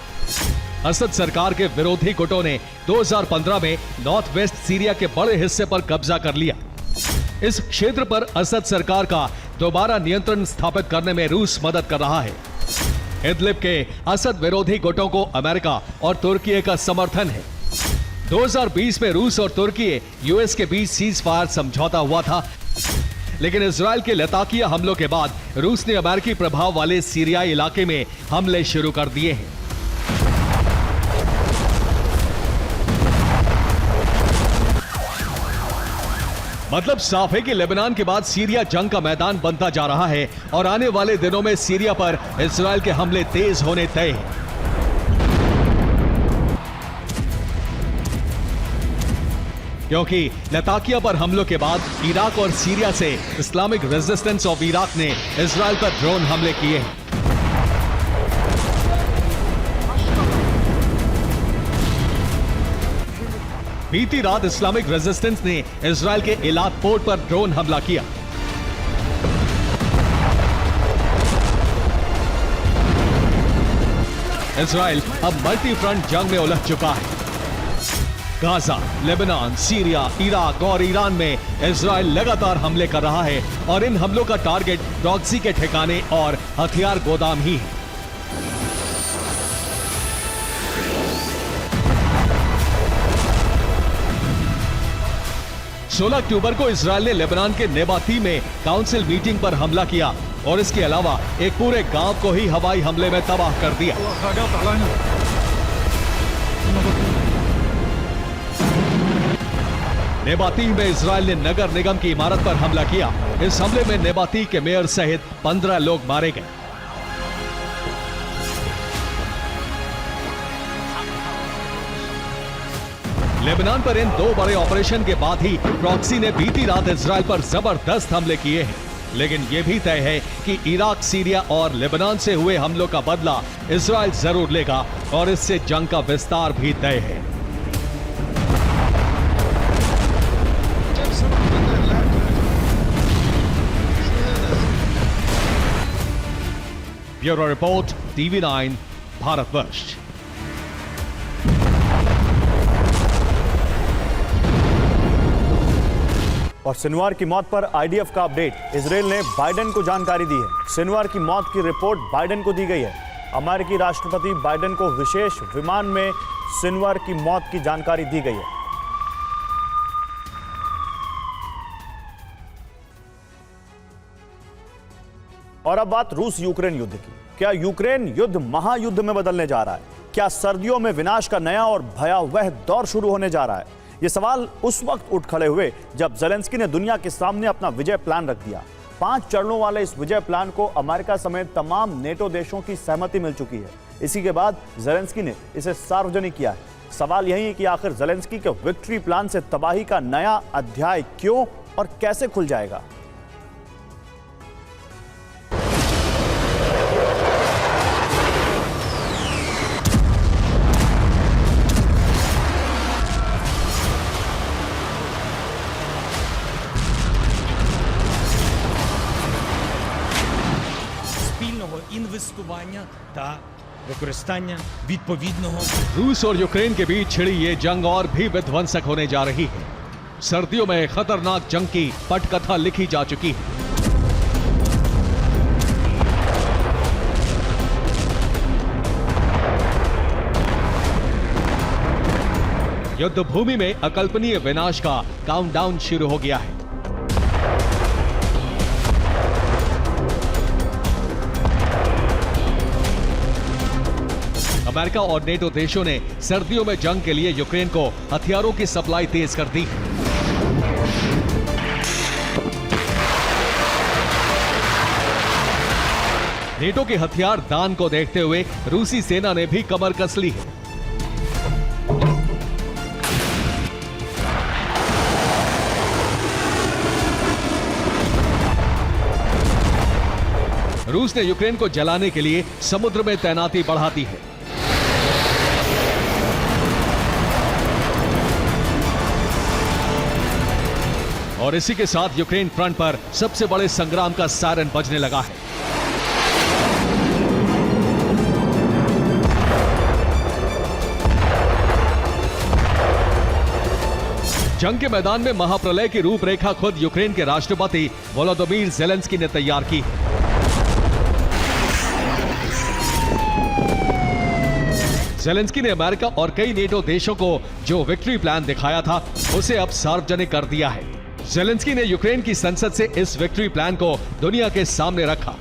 असद सरकार के विरोधी गुटों ने 2015 में नॉर्थ वेस्ट सीरिया के बड़े हिस्से पर कब्जा कर लिया। इस क्षेत्र पर असद सरकार का दोबारा नियंत्रण स्थापित करने में रूस मदद कर रहा है। इदलिब के असद विरोधी गुटों को अमेरिका और तुर्की का समर्थन है। 2020 में रूस और तुर्की यूएस के बीच सीज फायर समझौता हुआ था, लेकिन इजराइल के लताकिया हमलों के बाद रूस ने अमेरिकी प्रभाव वाले सीरियाई इलाके में हमले शुरू कर दिए हैं। मतलब साफ है कि लेबनान के बाद सीरिया जंग का मैदान बनता जा रहा है और आने वाले दिनों में सीरिया पर इजराइल के हमले तेज होने तय हैं। क्योंकि लताकिया पर हमलों के बाद इराक और सीरिया से इस्लामिक रेजिस्टेंस ऑफ इराक ने इजराइल पर ड्रोन हमले किए हैं। बीती रात इस्लामिक रेजिस्टेंस ने इजराइल के इलात पोर्ट पर ड्रोन हमला किया। इजराइल अब मल्टी फ्रंट जंग में उलझ चुका है। गाजा, लेबनान, सीरिया, इराक और ईरान में इजराइल लगातार हमले कर रहा है और इन हमलों का टारगेट प्रॉक्सी के ठिकाने और हथियार गोदाम ही है। सोलह अक्टूबर को इजराइल ने लेबनान के नेबाती में काउंसिल मीटिंग पर हमला किया और इसके अलावा एक पूरे गांव को ही हवाई हमले में तबाह कर दिया। नेबाती में इजराइल ने नगर निगम की इमारत पर हमला किया। इस हमले में नेबाती के मेयर सहित 15 लोग मारे गए। लेबनान पर इन 2 बड़े ऑपरेशन के बाद ही प्रॉक्सी ने बीती रात इजराइल पर जबरदस्त हमले किए हैं। लेकिन यह भी तय है कि इराक, सीरिया और लेबनान से हुए हमलों का बदला इजराइल जरूर लेगा और इससे जंग का विस्तार भी तय है। Bureau report, TV9 Bharatvarsh. और सिनवार की मौत पर आईडीएफ का अपडेट। इजराइल ने बाइडेन को जानकारी दी है। सिनवार की मौत की रिपोर्ट बाइडेन को दी गई है। अमेरिकी राष्ट्रपति बाइडेन को विशेष विमान में सिनवार की मौत की जानकारी दी गई है। और अब बात रूस यूक्रेन युद्ध की। क्या यूक्रेन युद्ध महायुद्ध में बदलने जा रहा है? क्या सर्दियों में विनाश का नया और भयावह दौर शुरू होने जा रहा है? ये सवाल उस वक्त उठ खड़े हुए जब ज़ेलेंस्की ने दुनिया के सामने अपना विजय प्लान रख दिया। 5 चरणों वाले इस विजय प्लान को अमेरिका समेत तमाम नेटो देशों की सहमति मिल चुकी है। इसी के बाद ज़ेलेंस्की ने इसे सार्वजनिक किया है। सवाल यही है कि आखिर ज़ेलेंस्की के विक्ट्री प्लान से तबाही का नया अध्याय क्यों और कैसे खुल जाएगा? інвестування та використання відповідного। रूस और यूक्रेन के बीच छिड़ी ये जंग और भी विध्वंसक होने जा रही है। सर्दियों में खतरनाक जंग की पटकथा लिखी जा चुकी है। युद्ध भूमि में अकल्पनीय विनाश का काउंटडाउन शुरू हो गया है। अमेरिका और नेटो देशों ने सर्दियों में जंग के लिए यूक्रेन को हथियारों की सप्लाई तेज कर दी। नेटो के हथियार दान को देखते हुए रूसी सेना ने भी कमर कस ली है। रूस ने यूक्रेन को जलाने के लिए समुद्र में तैनाती बढ़ा दी है। और इसी के साथ यूक्रेन फ्रंट पर सबसे बड़े संग्राम का सायरन बजने लगा है। जंग के मैदान में महाप्रलय की रूपरेखा खुद यूक्रेन के राष्ट्रपति वोलोदिमीर ज़ेलेंस्की ने तैयार की है। ज़ेलेंस्की ने अमेरिका और कई नेटो देशों को जो विक्ट्री प्लान दिखाया था उसे अब सार्वजनिक कर दिया है। ज़ेलेंस्की ने यूक्रेन की संसद से इस विक्ट्री प्लान को दुनिया के सामने रखा।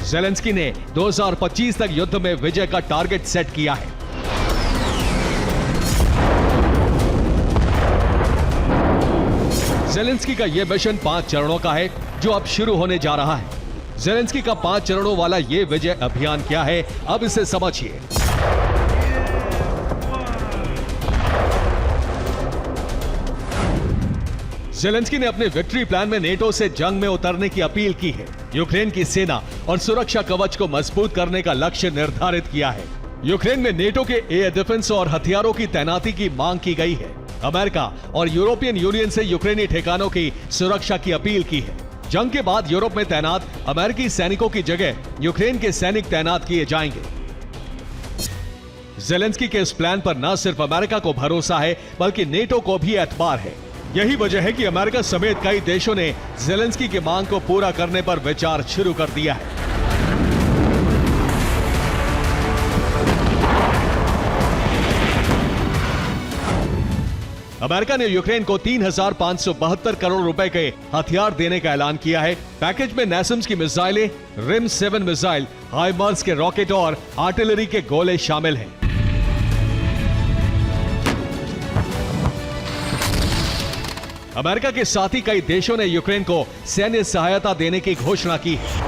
ज़ेलेंस्की ने 2025 तक युद्ध में विजय का टारगेट सेट किया है। ज़ेलेंस्की का यह मिशन 5 चरणों का है जो अब शुरू होने जा रहा है। ज़ेलेंस्की का 5 चरणों वाला यह विजय अभियान क्या है, अब इसे समझिए। ज़ेलेंस्की ने अपने विक्ट्री प्लान में नेटो से जंग में उतरने की अपील की है। यूक्रेन की सेना और सुरक्षा कवच को मजबूत करने का लक्ष्य निर्धारित किया है। यूक्रेन में नेटो के एयर डिफेंस और हथियारों की तैनाती की मांग की गई है। अमेरिका और यूरोपियन यूनियन से यूक्रेनी ठिकानों की सुरक्षा की अपील की है। जंग के बाद यूरोप में तैनात अमेरिकी सैनिकों की जगह यूक्रेन के सैनिक तैनात किए जाएंगे। ज़ेलेंस्की के इस प्लान पर न सिर्फ अमेरिका को भरोसा है बल्कि नेटो को भी एतबार है। यही वजह है कि अमेरिका समेत कई देशों ने ज़ेलेंस्की की मांग को पूरा करने पर विचार शुरू कर दिया है। अमेरिका ने यूक्रेन को 3,572 करोड़ रुपए के हथियार देने का ऐलान किया है। पैकेज में नैसम्स की मिसाइलें, रिम 7 मिसाइल, हाइमार्स के रॉकेट और आर्टिलरी के गोले शामिल हैं। अमेरिका के साथ ही कई देशों ने यूक्रेन को सैन्य सहायता देने की घोषणा की है।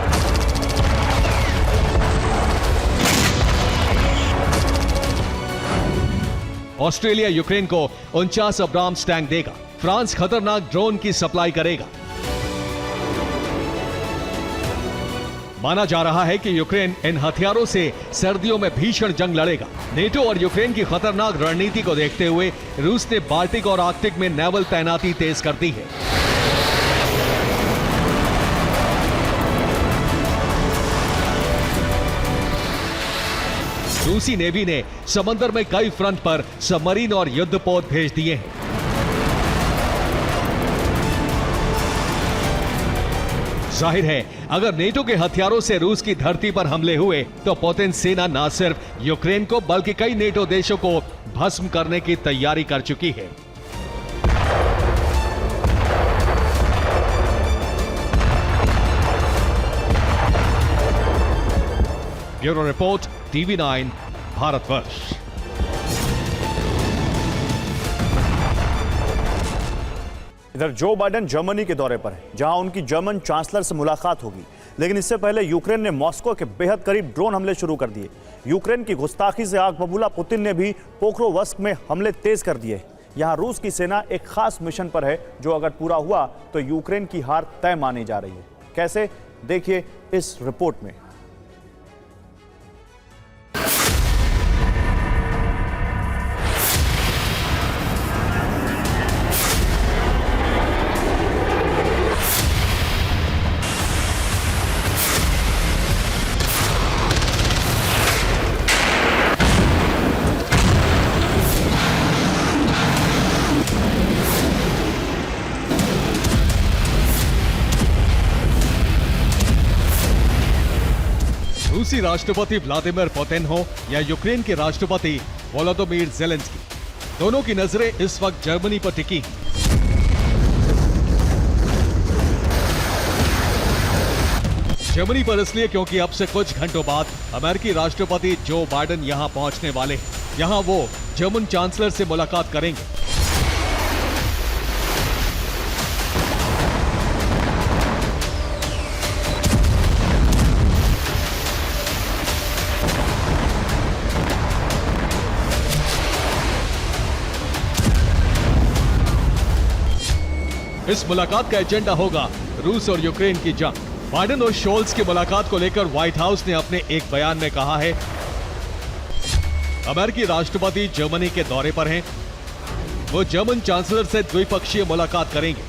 ऑस्ट्रेलिया यूक्रेन को 49 अब्राम्स टैंक देगा। फ्रांस खतरनाक ड्रोन की सप्लाई करेगा। माना जा रहा है कि यूक्रेन इन हथियारों से सर्दियों में भीषण जंग लड़ेगा। नेटो और यूक्रेन की खतरनाक रणनीति को देखते हुए रूस ने बाल्टिक और आर्कटिक में नेवल तैनाती तेज कर दी है। रूसी नेवी ने समंदर में कई फ्रंट पर सबमरीन और युद्धपोत भेज दिए हैं। जाहिर है अगर नेटो के हथियारों से रूस की धरती पर हमले हुए तो पुतिन सेना न सिर्फ यूक्रेन को बल्कि कई नेटो देशों को भस्म करने की तैयारी कर चुकी है। Bureau report, TV9 Bharatvarsh. इधर जो बाइडेन जर्मनी के दौरे पर है, जहां उनकी जर्मन चांसलर से मुलाकात होगी। लेकिन इससे पहले यूक्रेन ने मॉस्को के बेहद करीब ड्रोन हमले शुरू कर दिए। यूक्रेन की गुस्ताखी से आग बबूला पुतिन ने भी पोक्रोवस्क में हमले तेज कर दिए। यहां रूस की सेना एक खास मिशन पर है, जो अगर पूरा हुआ तो यूक्रेन की हार तय मानी जा रही है। कैसे, देखिए इस रिपोर्ट में। रूसी राष्ट्रपति व्लादिमीर पुतिन हो या यूक्रेन के राष्ट्रपति वोलोदिमीर ज़ेलेंस्की, दोनों की नजरें इस वक्त जर्मनी पर टिकी हैं। जर्मनी पर इसलिए क्योंकि अब से कुछ घंटों बाद अमेरिकी राष्ट्रपति जो बाइडेन यहां पहुंचने वाले हैं। यहां वो जर्मन चांसलर से मुलाकात करेंगे। इस मुलाकात का एजेंडा होगा रूस और यूक्रेन की जंग। बाइडेन और शोल्स की मुलाकात को लेकर व्हाइट हाउस ने अपने एक बयान में कहा है, अमेरिकी राष्ट्रपति जर्मनी के दौरे पर हैं। वो जर्मन चांसलर से द्विपक्षीय मुलाकात करेंगे।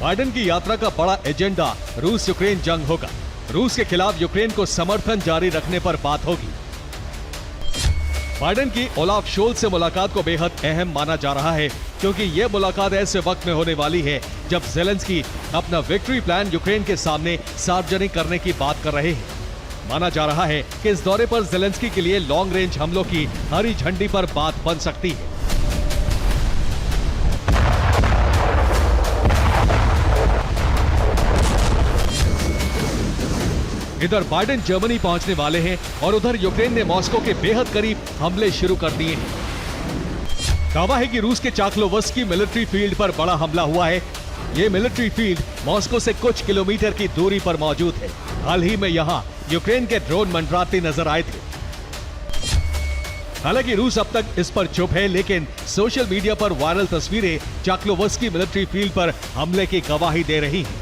बाइडेन की यात्रा का बड़ा एजेंडा रूस यूक्रेन जंग होगा। रूस के खिलाफ यूक्रेन को समर्थन जारी रखने पर बात होगी। बाइडेन की ओलाफ शोल्स से मुलाकात को बेहद अहम माना जा रहा है, क्योंकि यह मुलाकात ऐसे वक्त में होने वाली है जब ज़ेलेंस्की अपना विक्ट्री प्लान यूक्रेन के सामने सार्वजनिक करने की बात कर रहे हैं। माना जा रहा है कि इस दौरे पर ज़ेलेंस्की के लिए लॉन्ग रेंज हमलों की हरी झंडी पर बात बन सकती है। इधर बाइडेन जर्मनी पहुंचने वाले हैं और उधर यूक्रेन ने मॉस्को के बेहद करीब हमले शुरू कर दिए हैं। दावा है कि रूस के चाक्लोवस्की मिलिट्री फील्ड पर बड़ा हमला हुआ है। यह मिलिट्री फील्ड मॉस्को से कुछ किलोमीटर की दूरी पर मौजूद है। हाल ही में यहां यूक्रेन के ड्रोन मंडराते नजर आए थे। हालांकि रूस अब तक इस पर चुप है, लेकिन सोशल मीडिया पर वायरल तस्वीरें चाक्लोवस्की मिलिट्री फील्ड पर हमले की गवाही दे रही हैं।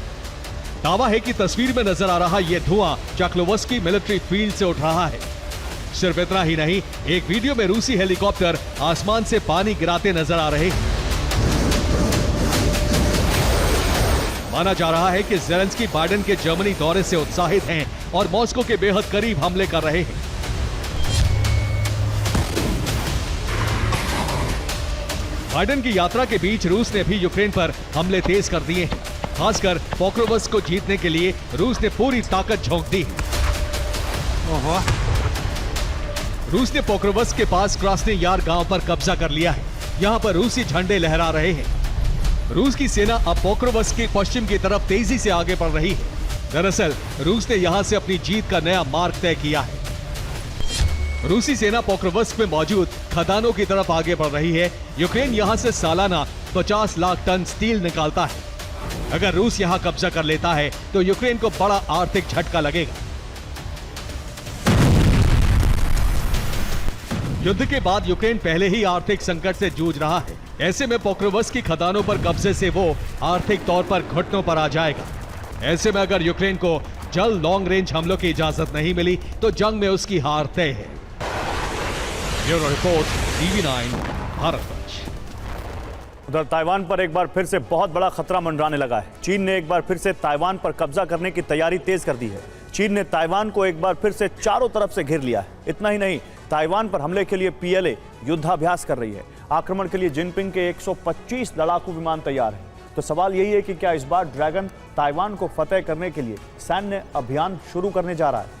दावा है कि तस्वीर में नजर आ रहा यह धुआं चाक्लोवस्की मिलिट्री फील्ड से उठ रहा है। सिर्फ इतना ही नहीं, एक वीडियो में रूसी हेलीकॉप्टर आसमान से पानी गिराते नजर आ रहे हैं। माना जा रहा है कि ज़ेलेंस्की बाइडेन के जर्मनी दौरे से उत्साहित हैं और मॉस्को के बेहद करीब हमले कर रहे हैं। बाइडेन की यात्रा के बीच रूस ने भी यूक्रेन पर हमले तेज कर दिए हैं। खासकर पोक्रोवस्क को जीतने के लिए रूस ने पूरी ताकत झोंक दी है। रूस ने पोक्रोवस्क के पास क्रास्नी यार गांव पर कब्जा कर लिया है। यहां पर रूसी झंडे लहरा रहे हैं। रूस की सेना अब पोक्रोवस्क के पश्चिम की तरफ तेजी से आगे बढ़ रही है। दरअसल रूस ने यहां से अपनी जीत का नया मार्ग तय किया है। रूसी सेना पोक्रोवस्क में मौजूद खदानों की तरफ आगे बढ़ रही है। यूक्रेन यहां से सालाना 50 लाख टन स्टील निकालता है। अगर रूस यहां कब्जा कर लेता है तो यूक्रेन को बड़ा आर्थिक झटका लगेगा। युद्ध के बाद यूक्रेन पहले ही आर्थिक संकट से जूझ रहा है। ऐसे में पोक्रोवस्क की खदानों पर कब्जे से वो आर्थिक तौर पर घुटनों पर आ जाएगा। ऐसे में अगर यूक्रेन को जल्द लॉन्ग रेंज हमलों की इजाजत नहीं मिली तो जंग में उसकी हार तय है। Bureau report, TV9 Bharatvarsh. उधर ताइवान पर एक बार फिर से बहुत बड़ा खतरा मंडराने लगा है। चीन ने एक बार फिर से ताइवान पर कब्जा करने की तैयारी तेज कर दी है। चीन ने ताइवान को एक बार फिर से चारों तरफ से घेर लिया है। इतना ही नहीं, ताइवान पर हमले के लिए PLA युद्धाभ्यास कर रही है। आक्रमण के लिए जिनपिंग के 125 लड़ाकू विमान तैयार हैं। तो सवाल यही है कि क्या इस बार ड्रैगन ताइवान को फतेह करने के लिए सैन्य अभियान शुरू करने जा रहा है?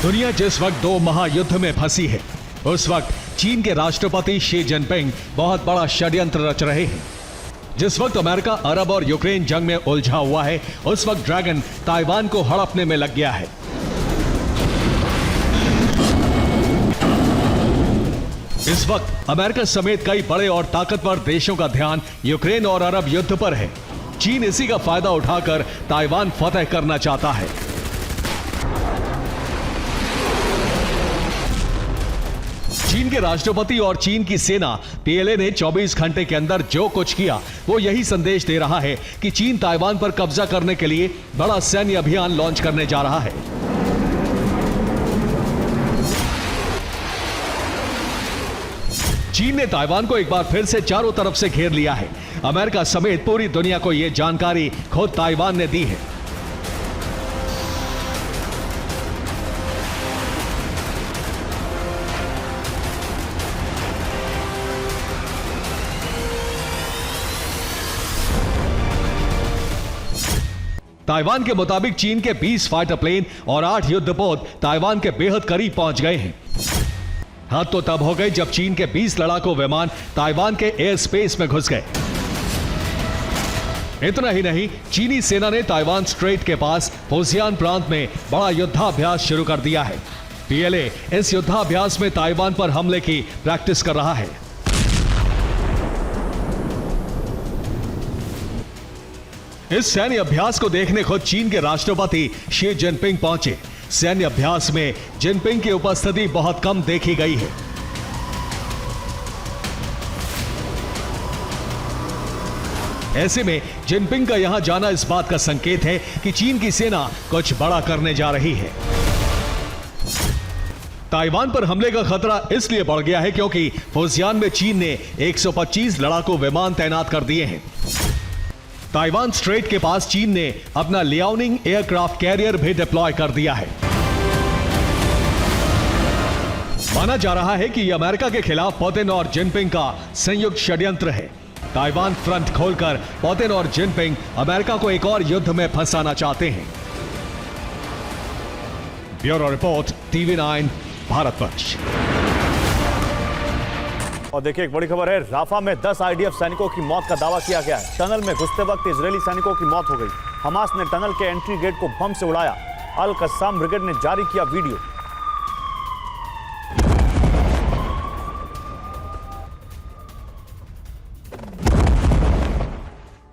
दुनिया जिस वक्त दो महायुद्ध में फंसी है, उस वक्त चीन के राष्ट्रपति शी जिनपिंग बहुत बड़ा षड्यंत्र रच रहे हैं। जिस वक्त अमेरिका, अरब और यूक्रेन जंग में उलझा हुआ है, उस वक्त ड्रैगन ताइवान को हड़पने में लग गया है। इस वक्त अमेरिका समेत कई बड़े और ताकतवर देशों का ध्यान यूक्रेन और अरब युद्ध पर है। चीन इसी का फायदा उठाकर ताइवान फतेह करना चाहता है। चीन के राष्ट्रपति और चीन की सेना PLA ने 24 घंटे के अंदर जो कुछ किया वो यही संदेश दे रहा है कि चीन ताइवान पर कब्जा करने के लिए बड़ा सैन्य अभियान लॉन्च करने जा रहा है। चीन ने ताइवान को एक बार फिर से चारों तरफ से घेर लिया है। अमेरिका समेत पूरी दुनिया को यह जानकारी खुद ताइवान ने दी है। ताइवान के मुताबिक चीन के 20 फाइटर प्लेन और 8 युद्धपोत ताइवान के बेहद करीब पहुंच गए हैं। हद तो तब हो गई जब चीन के 20 लड़ाकू विमान ताइवान के एयर स्पेस में घुस गए। इतना ही नहीं, चीनी सेना ने ताइवान स्ट्रेट के पास फुजियान प्रांत में बड़ा युद्धाभ्यास शुरू कर दिया है। पीएलए इस युद्धाभ्यास में ताइवान पर हमले की प्रैक्टिस कर रहा है। इस सैन्य अभ्यास को देखने खुद चीन के राष्ट्रपति शी जिनपिंग पहुंचे। सैन्य अभ्यास में जिनपिंग की उपस्थिति बहुत कम देखी गई है। ऐसे में जिनपिंग का यहां जाना इस बात का संकेत है कि चीन की सेना कुछ बड़ा करने जा रही है। ताइवान पर हमले का खतरा इसलिए बढ़ गया है क्योंकि फुजियान में चीन ने 125 लड़ाकू विमान तैनात कर दिए हैं। ताइवान स्ट्रेट के पास चीन ने अपना लियाओनिंग एयरक्राफ्ट कैरियर भी डिप्लॉय कर दिया है। माना जा रहा है कि यह अमेरिका के खिलाफ पुतिन और जिनपिंग का संयुक्त षड्यंत्र है। ताइवान फ्रंट खोलकर पुतिन और जिनपिंग अमेरिका को एक और युद्ध में फंसाना चाहते हैं। Bureau report, TV9 Bharatvarsh. और देखिए एक बड़ी खबर है, राफा में 10 IDF सैनिकों की मौत का दावा किया गया है। टनल में घुसते वक्त इजरायली सैनिकों की मौत हो गई। हमास ने टनल के एंट्री गेट को बम से उड़ाया। अल कस्साम ब्रिगेड ने जारी किया वीडियो।